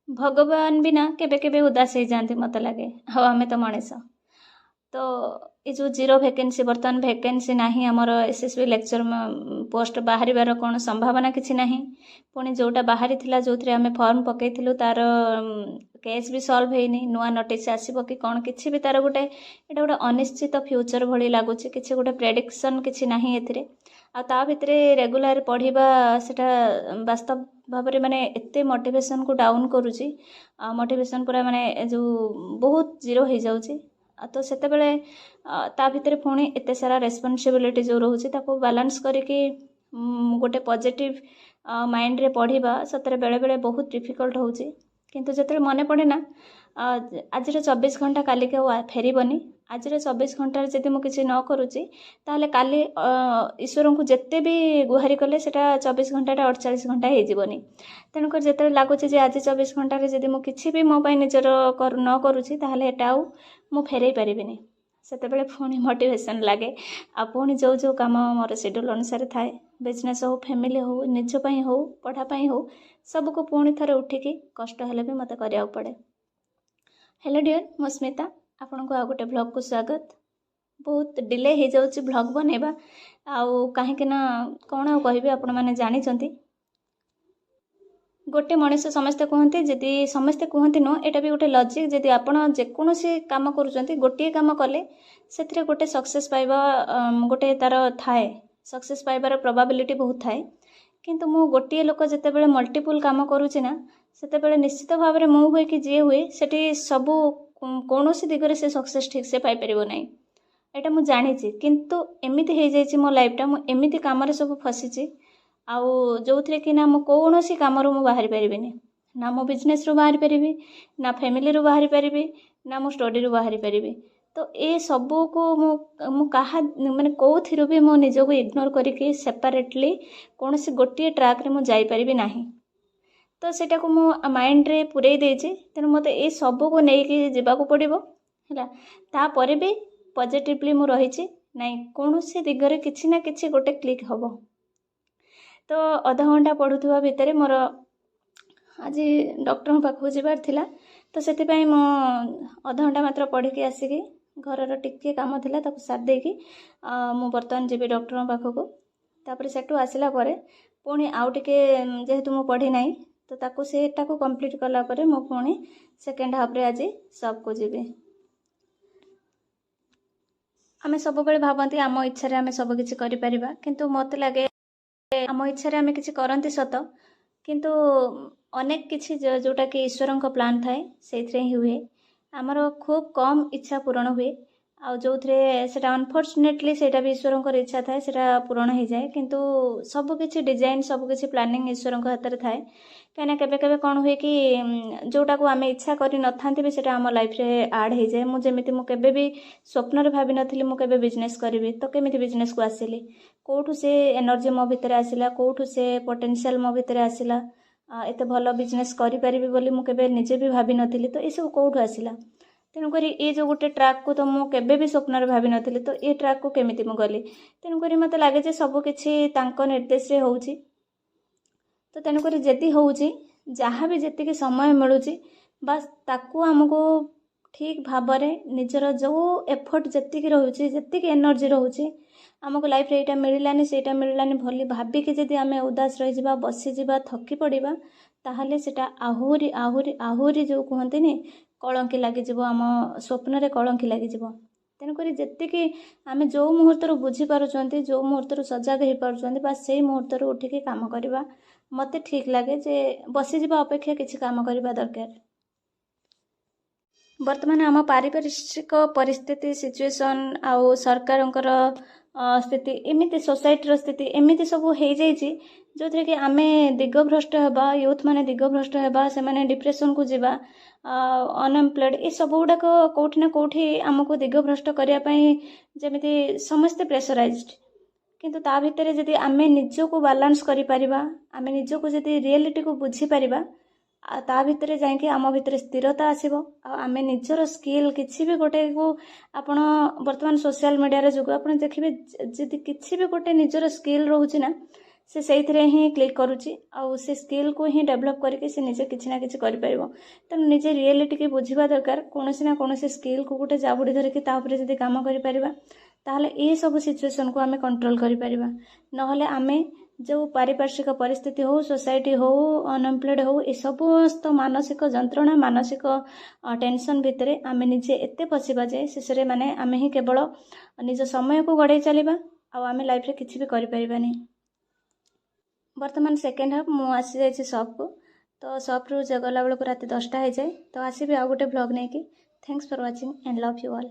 भगवान भी ना केबे केबे उदास हो जाती मत लगे हाँ आम तो मनीष तो ये जो जीरो वैकेंसी बर्तमान वैकेंसी नहीं आमर एसएसबी लेक्चर पोस्ट बाहर कौन संभावना किसी ना पुणी जोटा बाहरी थिला जो आम फॉर्म पकईलु तार केस भी सॉल्व होनी नुआ नोटिस आसब कि कौन किसी भी तार गोटे एटा गोटे अनिश्चित फ्यूचर भली लगुच कि गोटे प्रेडिक्शन किसी ना ए आ भितर रेगुलर पढ़ा सेटा वास्तव भाव में माने एते मोटिवेशन को डाउन करुच्ची मोटिवेशन पूरा माने जो बहुत जीरो हो जाऊँगी तो सेते बेले ता भितर पुणी एते सारा रेस्पॉन्सिबिलिटी जो रोचे ताको बैलेंस करके गोटे पॉजिटिव माइंड रे पढ़ा सतरे बेले बेले बहुत डिफिकल्ट होची किंतु जतरे मन पड़े ना आज 24 घंटा काली के फेरबनी आज 24 घंटा जदि मुझे किसी न करुच्ची ताहले काली ईश्वर को जिते भी गुहारी कले सेटा 24 घंटा 48 घंटा होजनी तेणुक जिते लगुच आज 24 घंटे जदि मुझे किसी भी मो निजर न करुच्ची ताहले एटा आउ मु फेरई पारिबिनी सेतेबेले पुणी मोटिवेशन लगे आ पुणी जो जो काम मोर शेड्यूल अनुसार थाए बिजनेस हो फैमिली हो निजपाई हो पढ़ापाई हो सबको पुणी थे उठिकी कष्ट हेले भी मत करिया पड़े। हेलो डियर मो स्मिता आपन को आ गोटे ब्लॉग को स्वागत। बहुत डिले हो जाउची ब्लॉग बनेबा आउ कहीं ना कौन आ कहबी आपण माने जानी चंती गोटे मनीष समस्ते कहते जदि समस्ते कहते नुह एटा भी गोटे लॉजिक जदि आपण जेकोसी काम करूचंती गोटे काम कले से गोटे सक्सेस पाइबा गोटे तार थाए सक्सेस पाइबार प्रोबेबिलिटी बहुत थाए किंतु मु गोटे लोक जितेबाला मल्टीपल काम करुच्ची ना सेतेबेले निश्चित भाव में मु हुए कि जी हुए सेठी सबू कौन दिगरे से सक्सेस ठीक से पाई परिबो नहीं एटा मु जानिची किंतु एमिति हो जाइछि मो लाइफटा मु एमिति काम सब फसीची आउ जो थे कि ना मु कौन कम रु बाहरी पारिबिनी ना मो बिजनेस रु बाहरी पारिबी ना फैमिली रु बाहरी पारिबी ना मो स्टडी रु बाहरी पारिबी तो ये सबू को मु कहा माने कौथिरु भी मो निजको इग्नोर करके सेपरेटली कौन सी गोटे ट्रैक रे मु जाई परिबी नाही तो सेटा को मु माइंड रे पुरई देछि तेनु मते ए सबू को नेकी जिबाको पड़िबो हैला तापरे भी पॉजिटिवली मु रहिछि नाही कौन सी दिगरे किछि ना किछि गोटे क्लिक हबो तो अधा घंटा पढ़ुवा भितर मोर आज डॉक्टर पाखु जीवार थिला तो से मो अधा घंटा मात्र पढ़ी आसिकी घर टिके काम थिला ताको साथ देकी मु बर्तमान जीवी डॉक्टर पाखक तापर सेठू आसला परे पुणी आउ टिके जेहेतु मु पढ़ी नाही तो ताको सेटा को कंप्लीट कला परे मु पुणी सेकेंड हाफ रे आज सब को जीवी आमे सब बेले भाबंती आम इच्छा रे आमे सब किछि करि परिबा किंतु मते लागे आम इच्छा आम कि करती सत किंतु अनेक किसी जोटा कि ईश्वर प्लान थाए से ही हुए आमर खूब कम इच्छा पूरण हुए आ जो से अनफॉर्चुनेटली सेटा भी ईश्वर इच्छा थाए से पूरण हो जाए किंतु सबकि डिजाइन सबकि प्लानिंग ईश्वर हाथ में थाए कहीं केबे केबे कौन हुए कि जोटा को आम इच्छा कर न था भी से आम लाइफ रे आड हो जाए मुझे मुझे भी स्वप्न रे भाभी नथिली मु केबे बिजनेस करी तो केमिति बिजनेस को आसिली कौटू से एनर्जी मो भितर आसिला कौटू से पोटेंशियल मो भितर आसिला एते भल बिजनेस करि परिबी बोली मु केबे निजे भी भाभी नथिली तो ये सब कौटू आसिला तेणुक ये जो गोटे ट्रैक को तो मु केबे भी स्वप्न रे भाभी नथिली तो ये ट्रैक को केमिति मु गली तेणुक मते लागे जे सब किछि तांको निर्देश रे होउची तो तेणुक जदि होउची जहाँ भी जेतिकी समय मिलूची बस ताकू आमको ठीक भाव में निजर जो एफर्ट जी रोचे जी एनर्जी रोचे आमको लाइफ रे मिलानी से मिलानी भली भाविकी जदि आम उदास रही बसीजा थकी पड़ा ताहले सेटा आहुरी आहुरी आहुरी जो कहते कलंकी लगिज आम स्वप्न रे कलंकी लगिज तेणुक जी आम जो मुहूर्त बुझीपार जो मुहूर्त सजग हो पार्टी बस से मुहूर्त उठिकी काम करवा मत ठीक लगे जे बसीजा अपेक्षा किसी काम करवा दरकार। वर्तमान आम पारिपार्श्विक परिस्थिति सिचुएशन आउ सरकार स्थिति एमती सोसाइटी स्थिति एमती सब हो जाइए जो थे कि आम दिगभ्रष्ट होगा यूथ माने दिगभ्रष्ट होगा से माने डिप्रेशन को जीवा अनएम्प्लॉयड ये सब गुड़ाक कौटि ना कौटि आमको दिगभ्रष्ट करने जमी समस्ते प्रेसराइज्ड किंतु ता भितर जदि आम निजको बालांस करिपरिबा आम निजको जदि रियलिटी को बुझी परिबा ता भितर जाइए आम भितर स्थिरता आसब आम निजर स्किल किसी भी गोटे को आपण वर्तमान सोशल मीडिया जुग आप देखिए जदि किसी भी गोटे निजर स्किल रोचे ना से से ही क्लिक करुच्ची आउ से स्किल को ही डेभलप करके से निजे किसी ना कि तेणु निजे रियलिटी की बुझा दरकार कौन ना कौन स्किल को गोटे जाबुड़ी धरिकी जब कम कर ये सब सिचुएशन को आम कंट्रोल कर आम जो पारिपार्श्विक परिस्थिति हो सोसाइटी हो अनएम्प्लॉयड हो ये समस्त मानसिक जंत्रणा मानसिक टेंशन भितर आम निजे एत पशिबा जे शेष में माने आम ही केवल निज समय को गड़े चलवा आम लाइफ रे किसी भी करें। बर्तमान सेकेंड हाफ मु आसी जाइए शॉप को तो शॉप रू गला बेलू रात 10टा हो जाए तो आसबि आउ गोटे ब्लॉग नहीं कि thanks for watching and love you all.